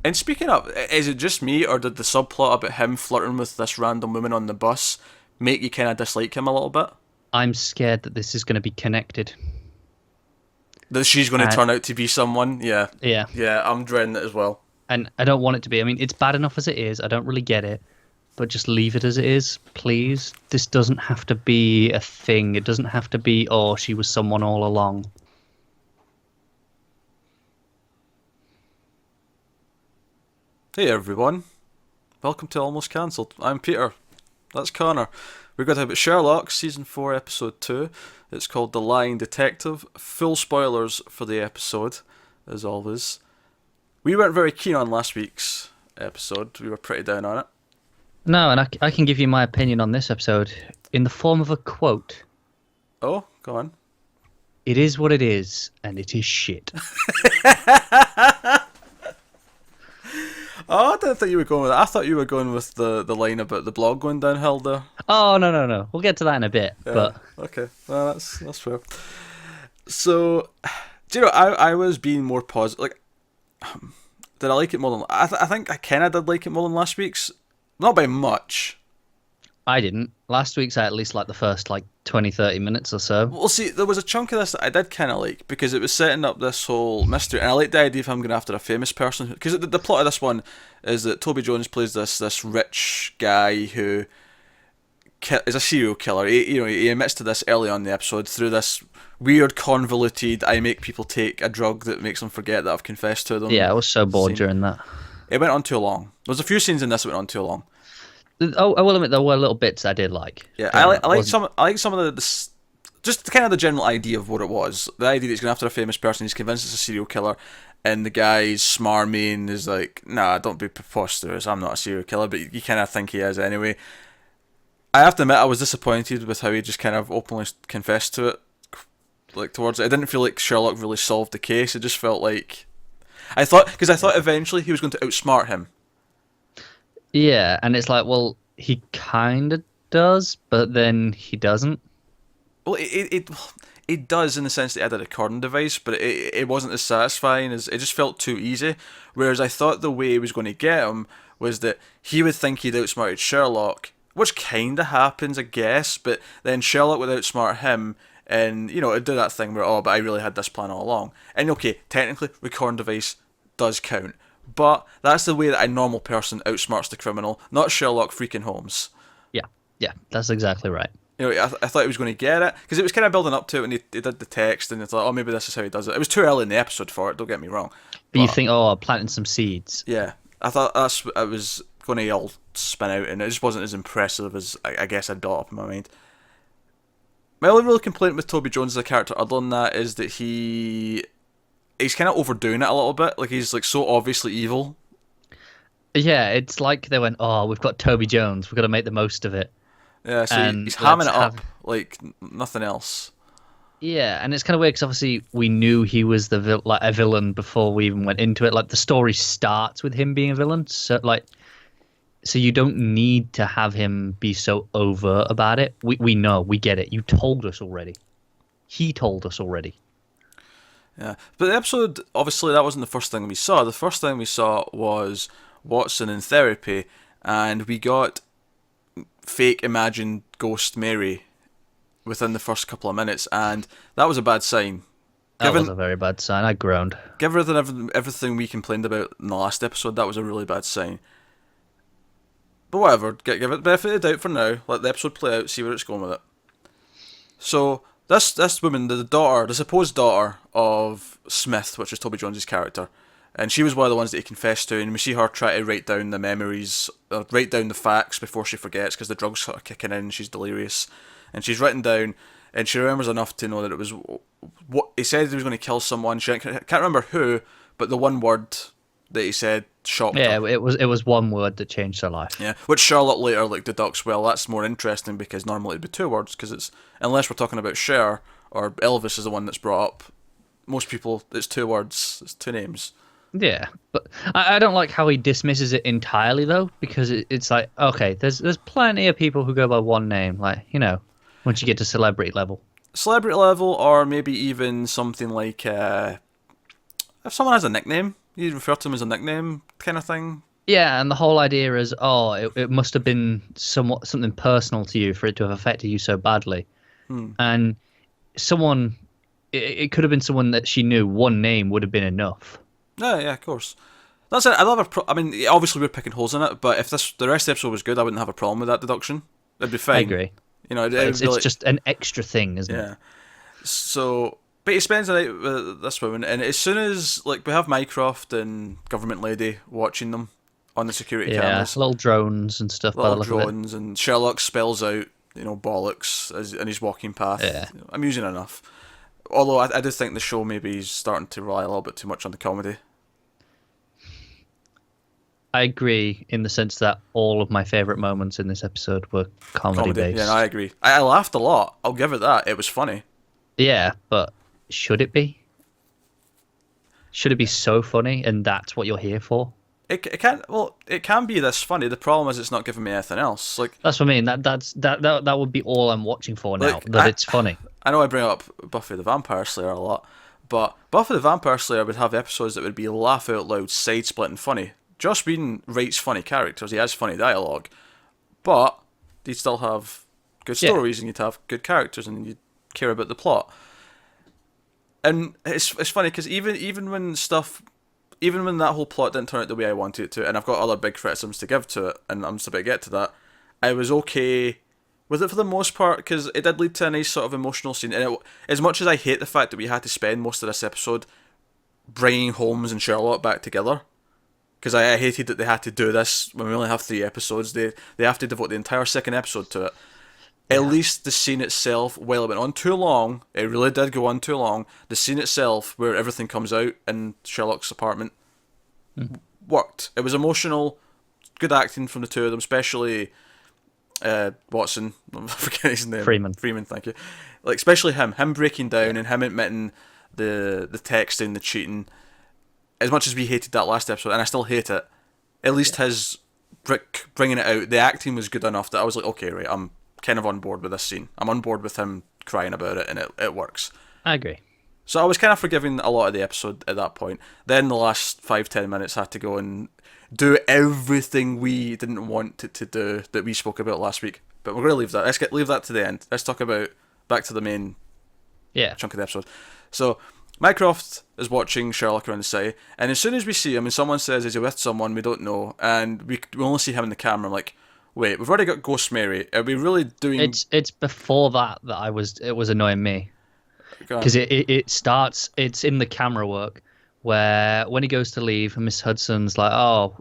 And speaking of, is it just me, or did the subplot about him flirting with this random woman on the bus make you kind of dislike him a little bit? I'm scared that this is going to be connected. That she's going to And turn out to be someone? Yeah. yeah, Yeah, I'm dreading it as well. and I don't want it to be. I mean, it's bad enough as it is. I don't really get it, but just leave it as it is, please. This doesn't have to be a thing. It doesn't have to be, oh, she was someone all along. Hey everyone, welcome to Almost Cancelled. I'm Peter, that's Connor. We're going to talk about Sherlock, Season 4, Episode 2. It's called The Lying Detective. Full spoilers for the episode, as always. We weren't very keen on last week's episode, we were pretty down on it. No, and I can give you my opinion on this episode in the form of a quote. Oh, go on. It is what it is, and it is shit. Oh, I didn't think you were going with that. I thought you were going with the line about the blog going downhill there. Oh, no. We'll get to that in a bit, Yeah, but... okay, well, that's fair. So, do you know, I was being more positive. Like, did I like it more than... I think I kind of did like it more than last week's. Not by much. I didn't. Last week's I at least like the first 20, 30 minutes or so. Well, see, there was a chunk of this that I did kind of like, because it was setting up this whole mystery, and I like the idea of him going after a famous person, because the plot of this one is that Toby Jones plays this rich guy who is a serial killer. He admits to this early on in the episode through this weird, convoluted, I make people take a drug that makes them forget that I've confessed to them. Yeah, I was so bored scene. during that. It went on too long. There was a few scenes in this that went on too long. Oh, I will admit there were little bits I did like. Yeah, I like some of the just kind of the general idea of what it was. The idea that he's going after a famous person, he's convinced it's a serial killer, and the guy's smarmy and is like, nah, don't be preposterous, I'm not a serial killer, but you kind of think he is anyway. I have to admit, I was disappointed with how he just kind of openly confessed to it, towards it. I didn't feel like Sherlock really solved the case. It just felt like... I thought eventually he was going to outsmart him. Yeah, and it's like, well, he kind of does, but then he doesn't. Well, it does in the sense that it had a recording device, but it wasn't as satisfying as... It just felt too easy. Whereas I thought the way he was going to get him was that he would think he'd outsmarted Sherlock, which kind of happens, I guess, but then Sherlock would outsmart him, and, it'd do that thing where, oh, but I really had this plan all along. And okay, technically, recording device does count. But that's the way that a normal person outsmarts the criminal, not Sherlock freaking Holmes. Yeah, that's exactly right. I thought he was going to get it, because it was kind of building up to it when he did the text, and it's like, oh, maybe this is how he does it. It was too early in the episode for it, don't get me wrong. But you think, oh, planting some seeds. Yeah, I thought it was going to all spin out, and it just wasn't as impressive as I guess I'd built up in my mind. My only real complaint with Toby Jones as a character, other than that, is that he's kind of overdoing it a little bit. Like, he's so obviously evil. Yeah, it's like they went, oh, we've got Toby Jones, we've got to make the most of it. Yeah, so he's hamming it up like nothing else. Yeah, and it's kind of weird because obviously we knew he was a villain before we even went into it. Like, the story starts with him being a villain, so you don't need to have him be so overt about it. We know, we get it. You told us already. He told us already. Yeah, but the episode, obviously, that wasn't the first thing we saw. The first thing we saw was Watson in therapy, and we got fake imagined ghost Mary within the first couple of minutes, and that was a bad sign. That was a very bad sign. I groaned. Given everything we complained about in the last episode, that was a really bad sign. But whatever, give it the benefit of the doubt for now. Let the episode play out, see where it's going with it. So this woman, the supposed daughter of Smith, which is Toby Jones's character, and she was one of the ones that he confessed to, and we see her try to write down the memories, write down the facts before she forgets, because the drugs sort of kicking in and she's delirious. And she's written down, and she remembers enough to know that it was what he said he was going to kill someone. She can't remember who, but the one word that he said shocked her. Yeah, it was one word that changed her life. Yeah, which Charlotte later deducts, well, that's more interesting because normally it'd be two words, because it's, unless we're talking about Cher, or Elvis is the one that's brought up, most people, it's two words, it's two names. Yeah, but I don't like how he dismisses it entirely, though, because it's like, okay, there's plenty of people who go by one name, like, once you get to celebrity level. Celebrity level, or maybe even something like, if someone has a nickname, You refer to him as a nickname kind of thing. Yeah, and the whole idea is, it must have been something personal to you for it to have affected you so badly. And someone, it could have been someone that she knew. One name would have been enough. Yeah, of course. That's it. I mean, obviously we're picking holes in it, but if the rest of the episode was good, I wouldn't have a problem with that deduction. It'd be fine. I agree. You know, It's just an extra thing, isn't it? Yeah. So, but he spends the night with this woman, and as soon as we have Mycroft and Government Lady watching them on the security cameras, little drones and stuff. little drones, and Sherlock spells out bollocks in his walking path. Yeah. Amusing enough. Although I do think the show maybe is starting to rely a little bit too much on the comedy. I agree in the sense that all of my favourite moments in this episode were comedy based. Yeah, I agree. I laughed a lot. I'll give it that. It was funny. Yeah, but should it be? Should it be so funny and that's what you're here for? It can be this funny. The problem is it's not giving me anything else. That's what I mean. That would be all I'm watching for now. It's funny. I know I bring up Buffy the Vampire Slayer a lot, but Buffy the Vampire Slayer would have episodes that would be laugh out loud, side split and funny. Joss Whedon writes funny characters. He has funny dialogue, but you'd still have good stories and you'd have good characters and you'd care about the plot. And it's funny because even when that whole plot didn't turn out the way I wanted it to, and I've got other big criticisms to give to it, and I'm just about to get to that, I was okay with it for the most part because it did lead to a nice sort of emotional scene. And as much as I hate the fact that we had to spend most of this episode bringing Holmes and Sherlock back together, because I hated that they had to do this when we only have 3 episodes. They have to devote the entire second episode to it. At least the scene itself, while it went on too long, it really did go on too long, the scene itself, where everything comes out in Sherlock's apartment, worked. It was emotional, good acting from the two of them, especially Watson, I'm forgetting his name. Freeman, thank you. Especially him breaking down and him admitting the texting, the cheating. As much as we hated that last episode, and I still hate it, at least his bringing it out, the acting was good enough that I was like, okay, right, I'm kind of on board with this scene. I'm on board with him crying about it, and it works. I agree. So I was kind of forgiving a lot of the episode at that point. Then the last 5-10 minutes had to go and do everything we didn't want it to do that we spoke about last week. But we're going to leave that. Let's leave that to the end. Let's talk about back to the main chunk of the episode. So Mycroft is watching Sherlock around the city, and as soon as we see him and someone says, is he with someone we don't know, and we only see him in the camera, I'm like, wait, we've already got Ghost Mary. Are we really doing... It's before that it was annoying me. Because it starts, it's in the camera work, where when he goes to leave, Miss Hudson's like,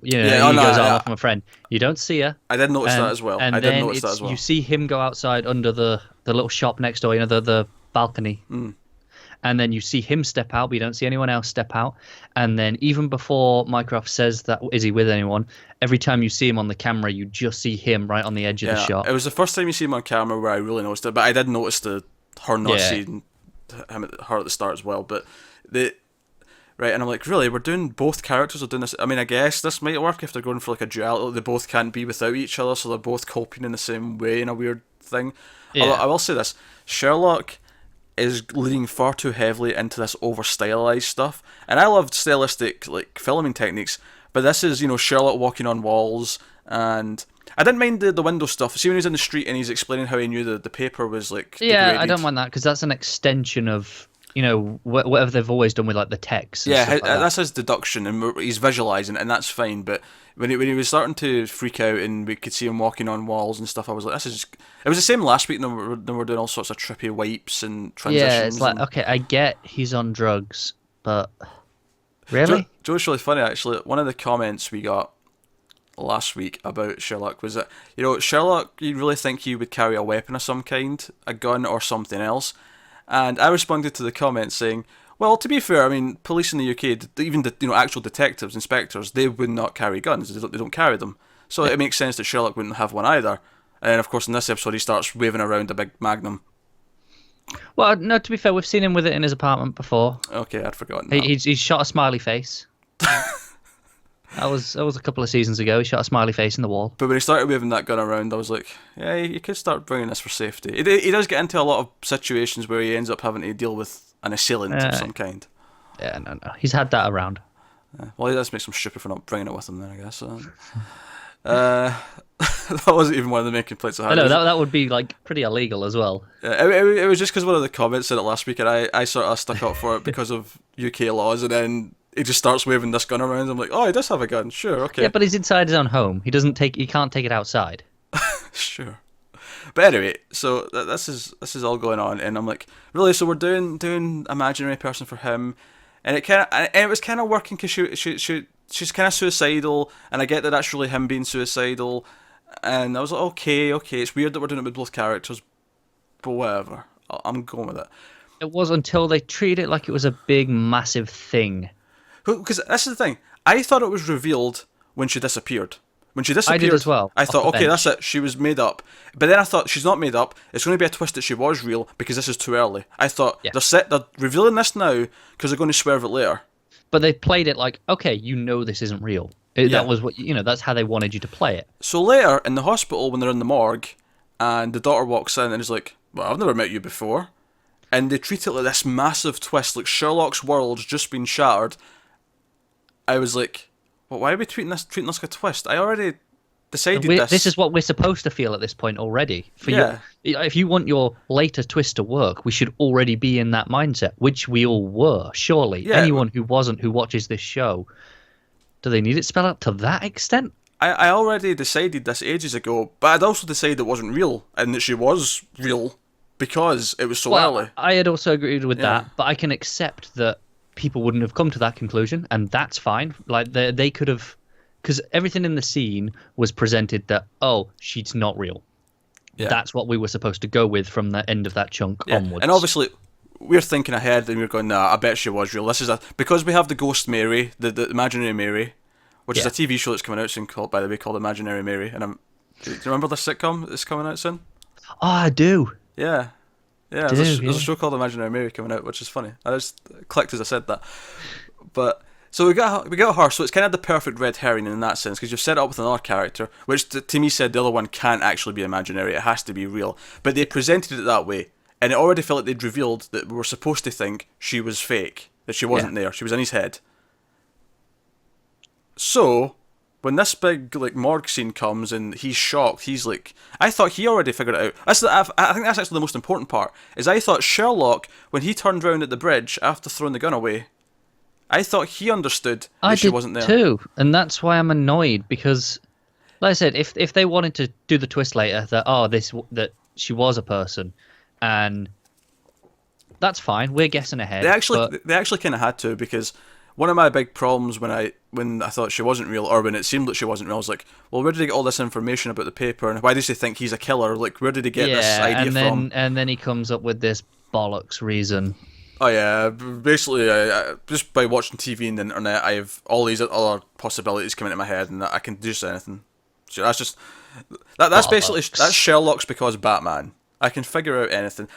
he goes out with my friend. You don't see her. I did notice that as well. And then you see him go outside under the little shop next door, the balcony. And then you see him step out, but you don't see anyone else step out. And then even before Mycroft says that, is he with anyone, every time you see him on the camera, you just see him right on the edge of the shot. It was the first time you see him on camera where I really noticed it, but I did notice her not seeing her at the start as well. But and I'm like, really, we're doing both characters are doing this. I mean, I guess this might work if they're going for a duality. They both can't be without each other, so they're both coping in the same way in a weird thing. Yeah. Although I will say this, Sherlock is leaning far too heavily into this over-stylized stuff. And I love stylistic filming techniques, but this is, Sherlock walking on walls, and I didn't mind the window stuff. See when he's in the street and he's explaining how he knew the paper was degraded. I don't mind that, because that's an extension of whatever they've always done with the text. That's his deduction, and he's visualizing it, and that's fine. But when he was starting to freak out, and we could see him walking on walls and stuff, I was like, this is. It was the same last week. Then we're doing all sorts of trippy wipes and transitions. Yeah, it's like, okay, I get he's on drugs, but really, Joe's really funny actually. One of the comments we got last week about Sherlock was that Sherlock, you really think he would carry a weapon of some kind, a gun or something else? And I responded to the comment saying, well, to be fair, I mean, police in the UK, even actual detectives, inspectors, they would not carry guns. They don't carry them. So it makes sense that Sherlock wouldn't have one either. And of course, in this episode, he starts waving around a big magnum. Well, no, to be fair, we've seen him with it in his apartment before. Okay, I'd forgotten that. He's shot a smiley face. That was a couple of seasons ago. He shot a smiley face in the wall. But when he started waving that gun around, I was like, yeah, you could start bringing this for safety. He does get into a lot of situations where he ends up having to deal with an assailant of some kind. Yeah, no. He's had that around. Well, he does make some stupid for not bringing it with him then, I guess. Uh, that wasn't even one of the main complaints I I had. know that would be like pretty illegal as well. It was just because one of the comments said it last week, and I sort of stuck up for it because of UK laws, and then he just starts waving this gun around. I'm like, oh, he does have a gun, sure, okay. Yeah, but he's inside his own home. He can't take it outside. Sure. But anyway, so this is all going on, and I'm like, really? So we're doing imaginary person for him, and it was kind of working because she's kind of suicidal, and I get that that's really him being suicidal, and I was like, okay, it's weird that we're doing it with both characters, but whatever, I'm going with it. It was until they treated it like it was a big, massive thing. Because this is the thing, I thought it was revealed when she disappeared. When she disappeared, I did as well. I thought, okay, that's it. She was made up. But then I thought, she's not made up. It's going to be a twist that she was real because this is too early. I thought, they're revealing this now because they're going to swerve it later. But they played it like, okay, you know this isn't real. That was what, that's how they wanted you to play it. So later, in the hospital, when they're in the morgue, and the daughter walks in and is like, well, I've never met you before. And they treat it like this massive twist, like Sherlock's world's just been shattered. I was like, well, why are we treating this like a twist? I already decided this. This is what we're supposed to feel at this point already. If you want your later twist to work, we should already be in that mindset, which we all were, surely. Yeah. Anyone who wasn't, who watches this show, do they need it spelled out to that extent? I already decided this ages ago, but I'd also decided it wasn't real, and that she was real because it was so early. I had also agreed with that, but I can accept that people wouldn't have come to that conclusion, and that's fine. Like they could have, because everything in the scene was presented that, oh, she's not real. Yeah. That's what we were supposed to go with from the end of that chunk onwards. And obviously, we're thinking ahead, and we're going, nah, I bet she was real. This is because we have the Ghost Mary, the Imaginary Mary, which is a TV show that's coming out soon, called Imaginary Mary. And do you remember the sitcom that's coming out soon? Oh, I do. Yeah. Yeah, there's a show called Imaginary Mary coming out, which is funny. I just clicked as I said that. But so we got her, so it's kind of the perfect red herring in that sense, because you've set it up with another character, which to me said the other one can't actually be imaginary, it has to be real. But they presented it that way, and it already felt like they'd revealed that we were supposed to think she was fake, that she wasn't there, she was in his head. So when this big morgue scene comes and he's shocked, he's like, I thought he already figured it out. I think that's actually the most important part, is I thought Sherlock, when he turned round at the bridge after throwing the gun away, I thought he understood that she wasn't there. I did too, and that's why I'm annoyed, because, like I said, if they wanted to do the twist later that that she was a person, and that's fine, we're guessing ahead. They actually kind of had to, because one of my big problems when I thought she wasn't real, or when it seemed like she wasn't real, I was like, well, where did he get all this information about the paper, and why does he think he's a killer? Like, where did he get this idea from? And then he comes up with this bollocks reason. Oh yeah, basically, just by watching TV and the internet, I have all these other possibilities coming into my head, and I can do anything. So that's just that's basically Sherlock's because Batman. I can figure out anything.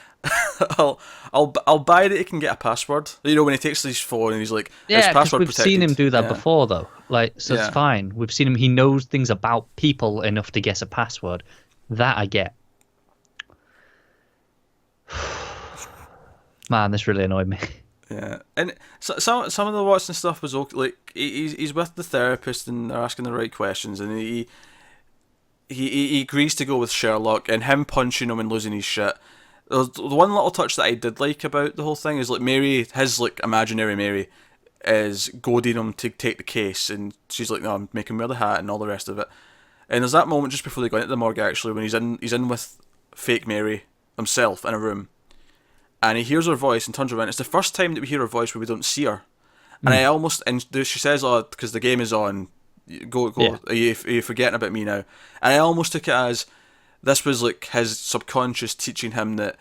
I'll buy that he can get a password. You know, when he takes his phone and he's like, it's password protected. We've seen him do that before, though. So it's fine. We've seen him. He knows things about people enough to guess a password. That I get. Man, this really annoyed me. Yeah, and some of the Watson stuff was okay. Like he's with the therapist and they're asking the right questions, and he agrees to go with Sherlock, and him punching him and losing his shit. The one little touch that I did like about the whole thing is like Mary, his imaginary Mary, is goading him to take the case, and she's like, no, I'm making him wear the hat and all the rest of it. And there's that moment just before they go into the morgue actually, when he's in with fake Mary himself in a room. And he hears her voice and turns around. It's the first time that we hear her voice where we don't see her. And she says, oh, because the game is on, go. Yeah. Are you forgetting about me now? And I almost took it as this was like his subconscious teaching him that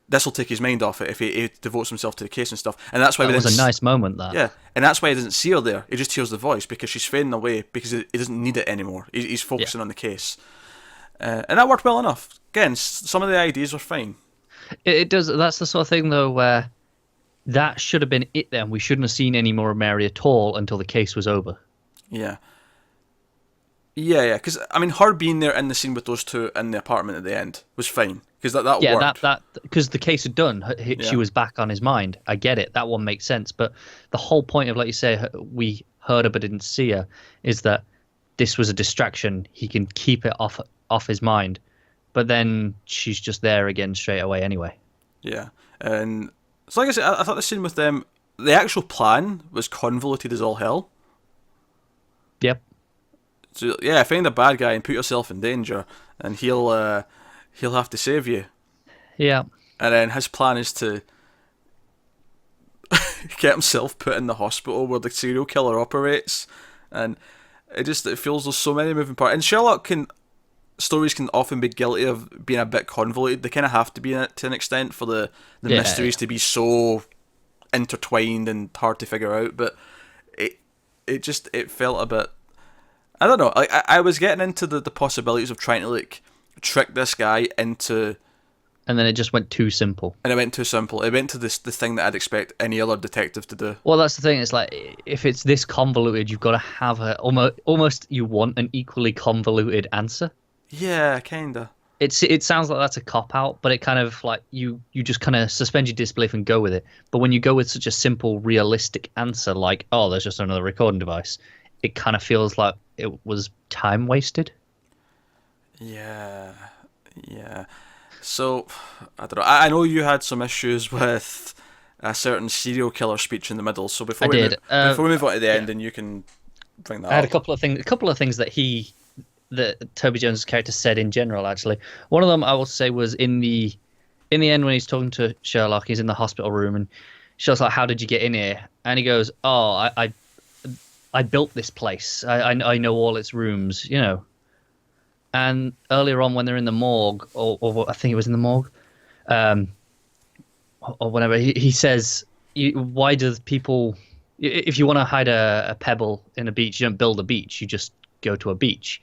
this will take his mind off it if he devotes himself to the case and stuff. And that's why that was a nice moment, that. Yeah, and that's why he doesn't see her there. He just hears the voice because she's fading away because he doesn't need it anymore. He's focusing on the case. And that worked well enough. Again, some of the ideas were fine. It does. That's the sort of thing, though, where that should have been it then. We shouldn't have seen any more of Mary at all until the case was over. Yeah. Yeah, because I mean, her being there in the scene with those two in the apartment at the end was fine because that Yeah, worked. that because the case had done, she Yeah, was back on his mind. I get it. That one makes sense. But the whole point of, like you say, we heard her but didn't see her, is that this was a distraction. He can keep it off his mind. But then she's just there again straight away anyway. yeah, and so like I said, I thought the scene with them, the actual plan was convoluted as all hell. Yep. So yeah, find a bad guy and put yourself in danger, and he'll have to save you. Yeah. And then his plan is to get himself put in the hospital where the serial killer operates, and it feels there's so many moving parts. And stories can often be guilty of being a bit convoluted. They kind of have to be in it to an extent for the mysteries to be so intertwined and hard to figure out. But it felt a bit. I don't know. I was getting into the possibilities of trying to like trick this guy into. And then it just went too simple. And it went too simple. It went to the thing that I'd expect any other detective to do. Well, that's the thing. It's like, if it's this convoluted, you've got to have almost you want an equally convoluted answer. Yeah, kinda. It sounds like that's a cop out, but it kind of like you just kind of suspend your disbelief and go with it. But when you go with such a simple, realistic answer like, oh, there's just another recording device, it kind of feels like it was time wasted. Yeah. So, I don't know. I know you had some issues with a certain serial killer speech in the middle. So before we move on to the end, and you can bring that up. I had a couple of things that Toby Jones' character said in general. Actually, one of them I will say was in the end when he's talking to Sherlock. He's in the hospital room, and Sherlock's like, "How did you get in here?" And he goes, "Oh, I built this place. I know all its rooms, you know." And earlier on, when they're in the morgue, or I think it was in the morgue, or whatever, he says, "Why do people? If you want to hide a pebble in a beach, you don't build a beach. You just go to a beach."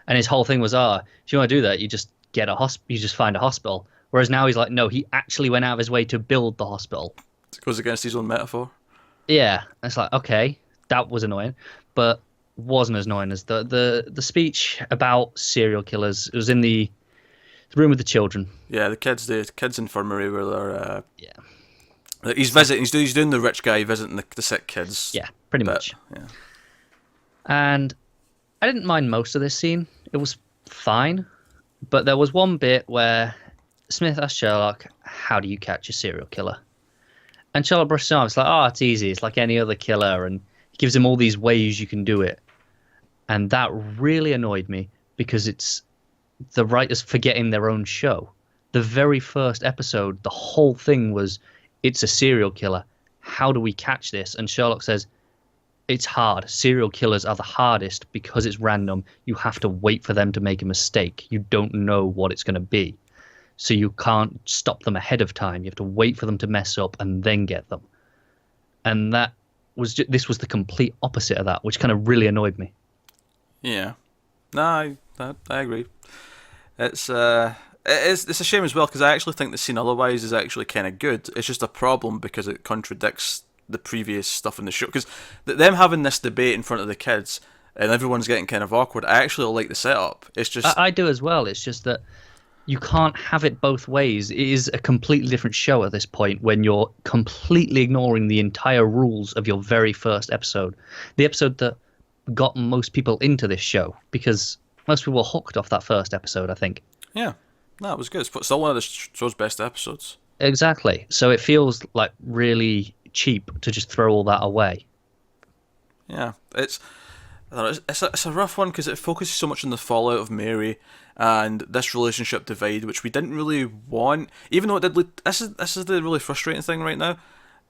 And his whole thing was, if you want to do that, you just you just find a hospital. Whereas now he's like, no, he actually went out of his way to build the hospital. It goes against his own metaphor. Yeah, it's like, okay, that was annoying, but wasn't as annoying as the speech about serial killers. It was in the room with the children. Yeah, the kids infirmary where they're. Yeah. He's visiting. He's doing the rich guy visiting the sick kids. Yeah, pretty much. Yeah. And I didn't mind most of this scene. It was fine, but there was one bit where Smith asked Sherlock, "How do you catch a serial killer?" And Sherlock brushed it off. It's like, "Oh, it's easy. It's like any other killer," and he gives him all these ways you can do it. And that really annoyed me because it's the writers forgetting their own show. The very first episode, the whole thing was, it's a serial killer. How do we catch this? And Sherlock says, it's hard. Serial killers are the hardest because it's random. You have to wait for them to make a mistake. You don't know what it's going to be. So you can't stop them ahead of time. You have to wait for them to mess up and then get them. And this was the complete opposite of that, which kind of really annoyed me. Yeah, no, I agree. It's a shame as well because I actually think the scene otherwise is actually kind of good. It's just a problem because it contradicts the previous stuff in the show. Because them having this debate in front of the kids and everyone's getting kind of awkward. I actually like the setup. It's just I do as well. It's just that you can't have it both ways. It is a completely different show at this point when you're completely ignoring the entire rules of your very first episode, the episode that got most people into this show, because most people were hooked off that first episode, I think. Yeah, no, it was good. It's still one of the show's best episodes. Exactly. So it feels like really cheap to just throw all that away. Yeah, it's a rough one because it focuses so much on the fallout of Mary and this relationship divide, which we didn't really want. Even though it did. This is the really frustrating thing right now,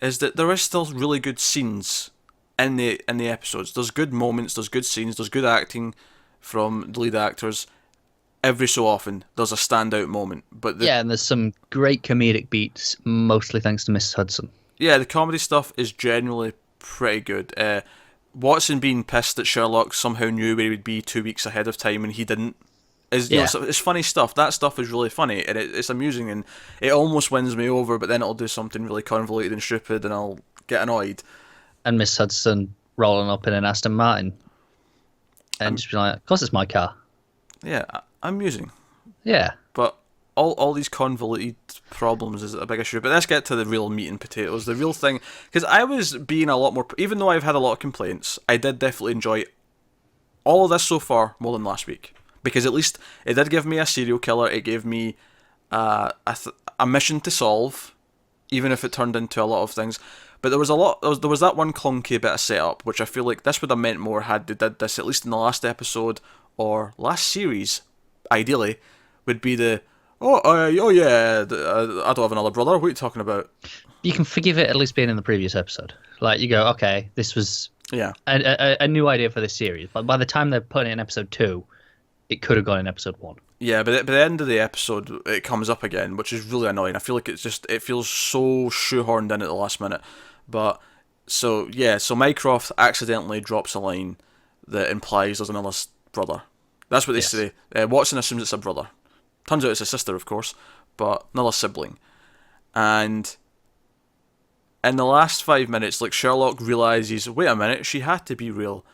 is that there is still really good scenes in the episodes. There's good moments, there's good scenes, there's good acting from the lead actors. Every so often, there's a standout moment. But and there's some great comedic beats, mostly thanks to Mrs. Hudson. Yeah, the comedy stuff is generally pretty good. Watson being pissed that Sherlock somehow knew where he would be 2 weeks ahead of time and he didn't. It's funny stuff. That stuff is really funny and it's amusing and it almost wins me over, but then it'll do something really convoluted and stupid and I'll get annoyed. And Miss Hudson rolling up in an Aston Martin. and just be like, of course it's my car. Yeah, amusing. Yeah. But all these convoluted problems is a big issue. But let's get to the real meat and potatoes, the real thing. Because I was being a lot more... Even though I've had a lot of complaints, I did definitely enjoy all of this so far more than last week. Because at least it did give me a serial killer. It gave me a mission to solve, even if it turned into a lot of things. But there was that one clunky bit of setup, which I feel like this would have meant more had they did this, at least in the last episode or last series, ideally, would be the, I don't have another brother, what are you talking about? You can forgive it at least being in the previous episode. Like, you go, okay, this was Yeah. a new idea for this series. But by the time they're putting it in episode 2, it could have gone in episode 1. Yeah, but at the end of the episode, it comes up again, which is really annoying. I feel like it feels so shoehorned in at the last minute. But, so Mycroft accidentally drops a line that implies there's another brother. That's what they say. Watson assumes it's a brother. Turns out it's a sister, of course, but another sibling. And in the last 5 minutes, like, Sherlock realises, wait a minute, she had to be real.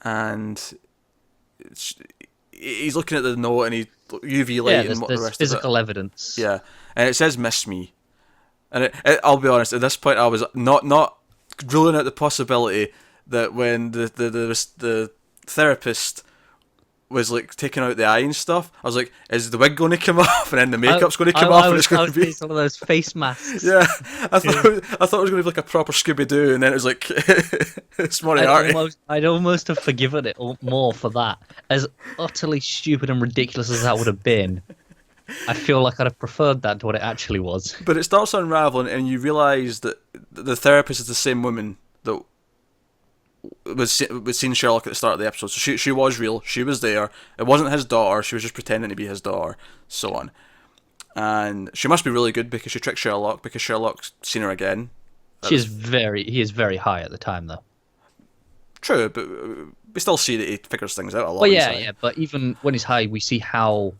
And he's looking at the note and he's UV light and what the rest physical of it. evidence. Yeah, and it says "miss me," and I'll be honest. At this point, I was not ruling out the possibility that when the therapist was like taking out the eye and stuff, I was like, is the wig going to come off and then the makeup's going to come off and it's going to be some of those face masks. Yeah, I thought it was going to be like a proper Scooby Doo, and then it was like it's Moriarty. I'd almost have forgiven it more for that. As utterly stupid and ridiculous as that would have been, I feel like I'd have preferred that to what it actually was. But it starts unraveling, and you realise that the therapist is the same woman that was seeing Sherlock at the start of the episode. So she was real. She was there. It wasn't his daughter. She was just pretending to be his daughter. So on. And she must be really good because she tricked Sherlock, because Sherlock's seen her again. He is very high at the time, though. True, but we still see that he figures things out a lot. Well, yeah. But even when he's high, we see how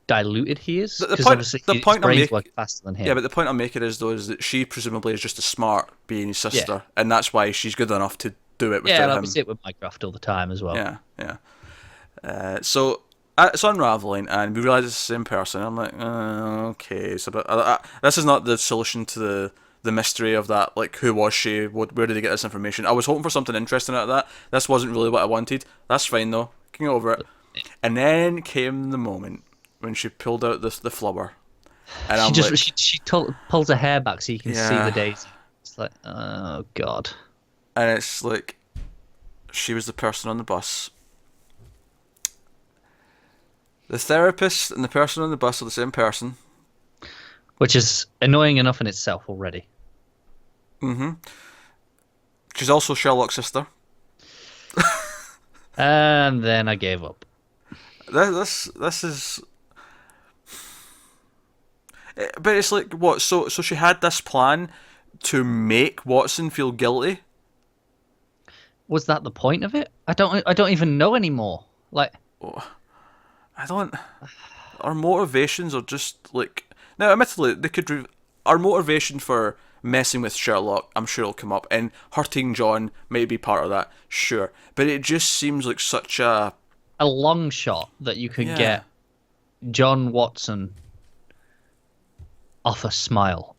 diluted he is. The point I'm making, work faster than him. Yeah, but the point I'm making is that she presumably is just as smart, being his sister, and that's why she's good enough to do it without him. We see it with Mycroft all the time as well. Yeah. So it's unraveling, and we realise it's the same person. I'm like, okay. So, but this is not the solution to the mystery of that. Like, who was she? Where did they get this information? I was hoping for something interesting out of that. This wasn't really what I wanted. That's fine though. Can get over it. And then came the moment when she pulled out the flubber, and she pulls her hair back so you can see the daisy. It's like, oh god. And it's like, she was the person on the bus. The therapist and the person on the bus are the same person. Which is annoying enough in itself already. Mm-hmm. She's also Sherlock's sister. And then I gave up. This is... But it's like, what? So she had this plan to make Watson feel guilty? Was that the point of it? I don't even know anymore. Like, I don't. Our motivations are just like, now. Admittedly, they could. Our motivation for messing with Sherlock, I'm sure, will come up, and hurting John might be part of that. Sure, but it just seems like such a long shot that you could get John Watson off a smile,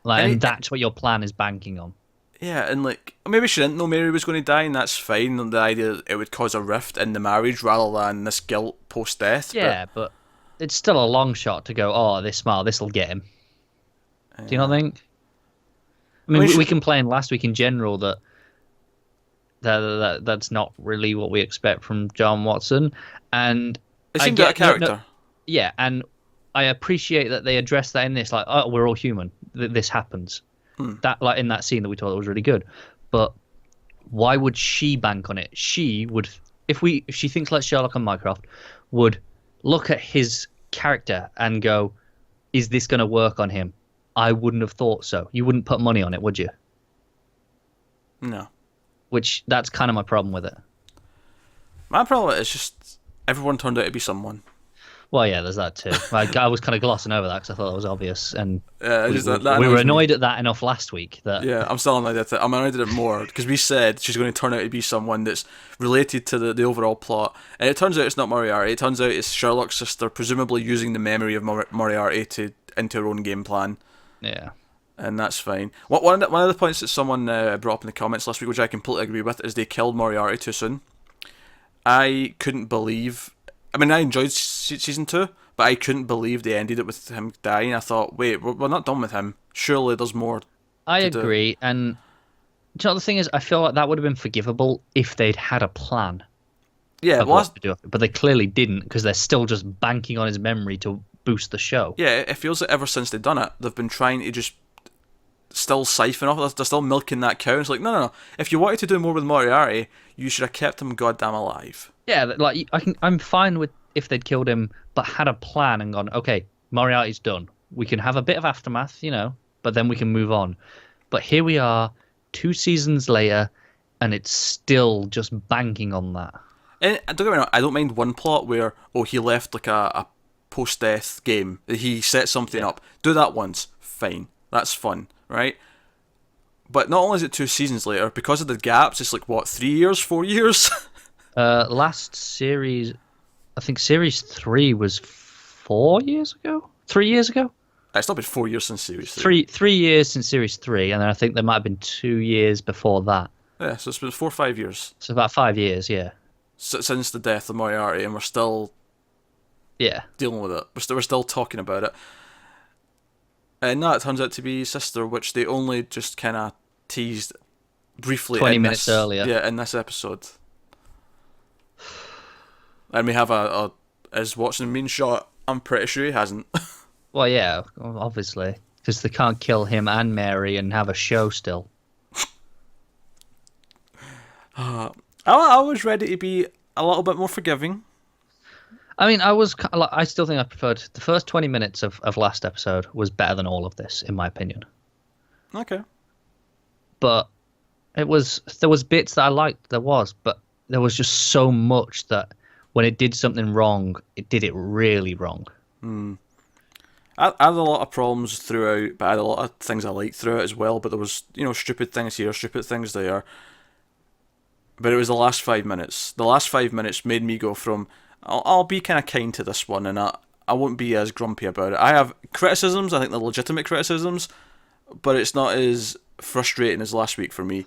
like, and that's what your plan is banking on. Yeah, and like, maybe she didn't know Mary was going to die, and that's fine. And the idea that it would cause a rift in the marriage rather than this guilt post-death. Yeah, but it's still a long shot to go, oh, this smile, this'll get him. Do you not think? I mean, we complained last week in general that's not really what we expect from John Watson, and it seemed out of character. Yeah, and I appreciate that they address that in this, like, oh, we're all human. This happens. That, like, in that scene that we thought was really good, but why would she bank on it? She would, if she thinks like Sherlock and Mycroft, would look at his character and go, "Is this going to work on him?" I wouldn't have thought so. You wouldn't put money on it, would you? No. Which, that's kind of my problem with it. My problem is just everyone turned out to be someone. Well, yeah, there's that too. I was kind of glossing over that because I thought that was obvious, and Yeah, that we were annoys me. annoyed at that enough last week that Yeah, I'm still annoyed at it. I'm annoyed at it more because we said she's going to turn out to be someone that's related to the overall plot, and it turns out it's not Moriarty. It turns out it's Sherlock's sister, presumably using the memory of Moriarty into her own game plan, yeah. and that's fine. One of the points that someone brought up in the comments last week, which I completely agree with, is they killed Moriarty too soon. I couldn't believe. I mean, I enjoyed season 2, but I couldn't believe they ended it with him dying. I thought, wait, we're not done with him. Surely there's more I to do. agree, and do you know, the thing is, I feel like that would have been forgivable if they'd had a plan Yeah, of well, what to do, but they clearly didn't because they're still just banking on his memory to boost the show. yeah, it feels like ever since they've done it, they've been trying to just still siphon off. They're still milking that cow. It's like, no. If you wanted to do more with Moriarty, you should have kept him goddamn alive. Yeah, like I'm fine with if they'd killed him, but had a plan and gone, okay, Moriarty's done. We can have a bit of aftermath, but then we can move on. But here we are, 2 seasons later, and it's still just banking on that. And don't get me wrong, I don't mind one plot where he left like a post-death game. He set something up. Do that once, fine. That's fun, right? But not only is it 2 seasons later, because of the gaps, it's like what, 3 years, 4 years? Last series, I think series 3 was 4 years ago? 3 years ago? It's not been 4 years since series 3. 3 years since series 3, and then I think there might have been 2 years before that. Yeah, so it's been 4 or 5 years. So about 5 years, yeah. Since the death of Moriarty, and we're still dealing with it. We're still talking about it. And that turns out to be his sister, which they only just kind of teased briefly 20 minutes earlier. Yeah, in this episode. And we have is Watson been shot? I'm pretty sure he hasn't. Well, yeah, obviously. Because they can't kill him and Mary and have a show still. I was ready to be a little bit more forgiving. I mean, I still think I preferred the first 20 minutes of last episode was better than all of this, in my opinion. Okay. But there was bits that I liked, but there was just so much that when it did something wrong, it did it really wrong. I had a lot of problems throughout, but I had a lot of things I liked throughout as well. But there was, stupid things here, stupid things there. But it was the last 5 minutes. The last 5 minutes made me go from, I'll be kind of kind to this one, and I won't be as grumpy about it. I have criticisms, I think they're legitimate criticisms, but it's not as frustrating as last week for me.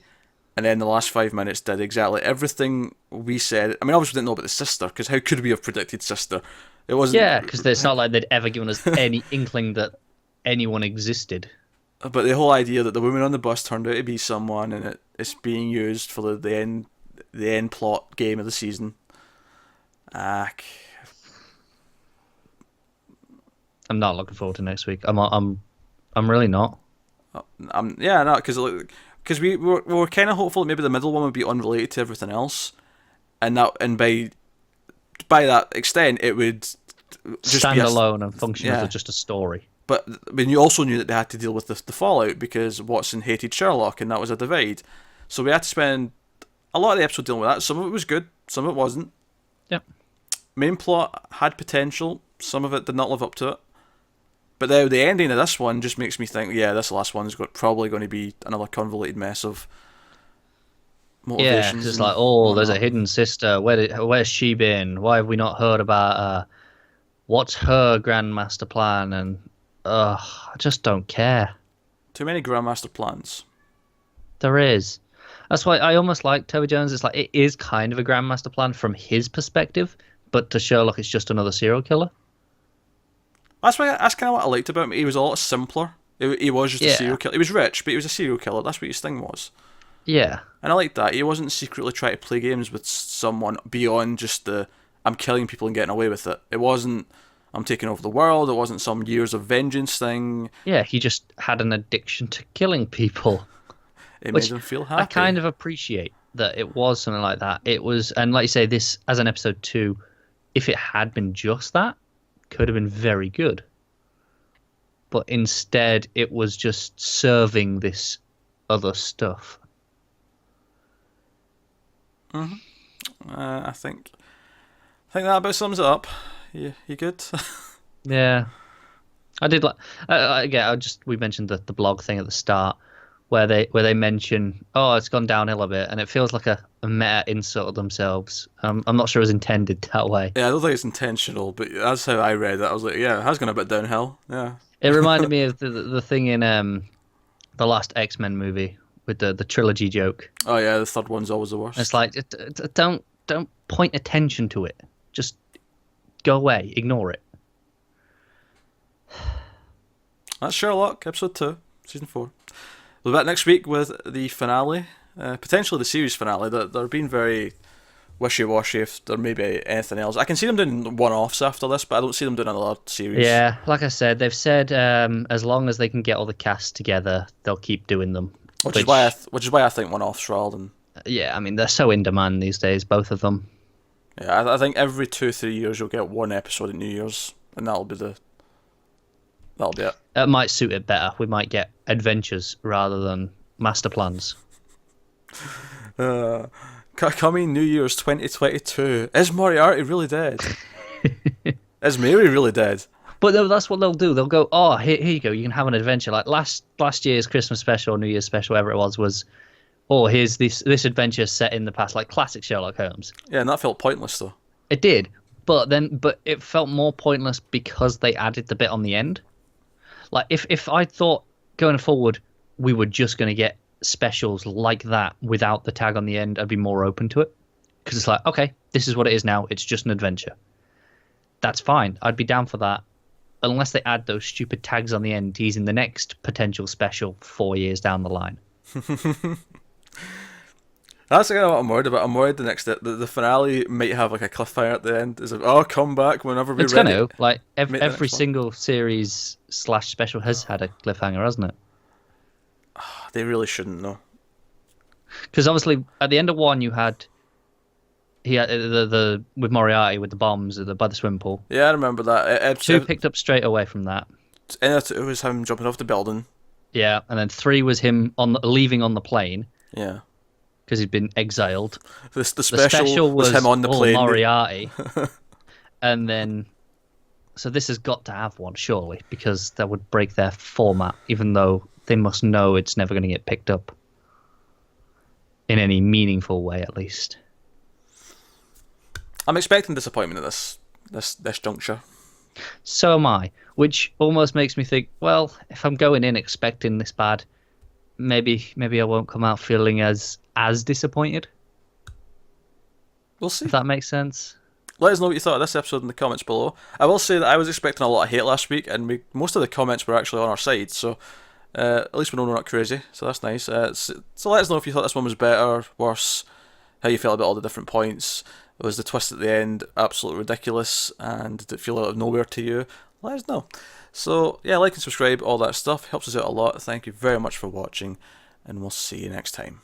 And then the last 5 minutes did exactly everything we said. I mean, obviously we didn't know about the sister, because how could we have predicted sister? It wasn't. Yeah, because it's not like they'd ever given us any inkling that anyone existed. But the whole idea that the woman on the bus turned out to be someone, and it's being used for the end plot game of the season. I'm not looking forward to next week. I'm really not. Because we were kind of hopeful that maybe the middle one would be unrelated to everything else, and by that extent it would just stand be alone and function as just a story. But I mean, you also knew that they had to deal with the fallout because Watson hated Sherlock, and that was a divide. So we had to spend a lot of the episode dealing with that. Some of it was good, some of it wasn't. Yep. Main plot had potential, some of it did not live up to it. But the ending of this one just makes me think, yeah, this last one's probably going to be another convoluted mess of motivations. Yeah, it's like, there's a hidden sister. Where's she been? Why have we not heard about her? What's her grandmaster plan? And I just don't care. Too many grandmaster plans. There is. That's why I almost like Toby Jones. It's like it is kind of a grandmaster plan from his perspective, but to Sherlock, it's just another serial killer. That's kind of what I liked about him. He was a lot simpler. He was just a serial killer. He was rich, but he was a serial killer. That's what his thing was. Yeah. And I liked that. He wasn't secretly trying to play games with someone beyond just I'm killing people and getting away with it. It wasn't, I'm taking over the world. It wasn't some years of vengeance thing. Yeah, he just had an addiction to killing people. It made him feel happy. I kind of appreciate that it was something like that. It was, and like you say, this as an episode 2, if it had been just that, could have been very good. But instead, it was just serving this other stuff. Mm-hmm. I think that about sums it up. You good? Yeah, I did like. Again, we mentioned the blog thing at the start, where they mention, oh, it's gone downhill a bit, and it feels like a meta insult of themselves. I'm not sure it was intended that way. Yeah, I don't think it's intentional, but that's how I read it. I was like, yeah, it has gone a bit downhill. Yeah. It reminded me of the thing in the last X-Men movie with the trilogy joke. Oh yeah, the third one's always the worst. It's like don't point attention to it. Just go away, ignore it. That's Sherlock, episode 2, season 4. We'll be back next week with the finale, potentially the series finale. They're being very wishy-washy if there may be anything else. I can see them doing one-offs after this, but I don't see them doing another series. Yeah, like I said, they've said as long as they can get all the cast together, they'll keep doing them. Which is why I think one-offs rather than... Yeah, I mean, they're so in demand these days, both of them. Yeah, I think every 2-3 years you'll get one episode at New Year's, and that'll be it. It might suit it better. We might get adventures rather than master plans. Coming New Year's 2022. Is Moriarty really dead? Is Mary really dead? But that's what they'll do. They'll go, oh, here you go. You can have an adventure. Like last year's Christmas special, New Year's special, whatever it was, oh, here's this adventure set in the past, like classic Sherlock Holmes. Yeah, and that felt pointless though. It did, but it felt more pointless because they added the bit on the end. Like if I thought going forward we were just going to get specials like that without the tag on the end, I'd be more open to it. Because it's like, okay, this is what it is now. It's just an adventure. That's fine. I'd be down for that. Unless they add those stupid tags on the end teasing the next potential special 4 years down the line. That's kind of what I'm worried about. I'm worried the finale might have like a cliffhanger at the end. Is like, oh, come back whenever we're ready. It's going to. Like, every single series / special has had a cliffhanger, hasn't it? They really shouldn't, though. Because obviously, at the end of one, he had the with Moriarty with the bombs by the swimming pool. Yeah, I remember that. 2 picked up straight away from that. And it was him jumping off the building. Yeah, and then 3 was him leaving on the plane. Yeah. Because he'd been exiled. The special was him on the plane. Moriarty. And then... So this has got to have one, surely, because that would break their format, even though they must know it's never going to get picked up. In any meaningful way, at least. I'm expecting disappointment at this juncture. So am I, which almost makes me think, well, if I'm going in expecting this bad, maybe I won't come out feeling as disappointed. We'll see. If that makes sense. Let us know what you thought of this episode in the comments below. I will say that I was expecting a lot of hate last week, and most of the comments were actually on our side, so at least we know we're not crazy, so that's nice. So let us know if you thought this one was better, worse, how you felt about all the different points. Was the twist at the end absolutely ridiculous, and did it feel out of nowhere to you? Let us know. So yeah, like and subscribe, all that stuff helps us out a lot. Thank you very much for watching, and we'll see you next time.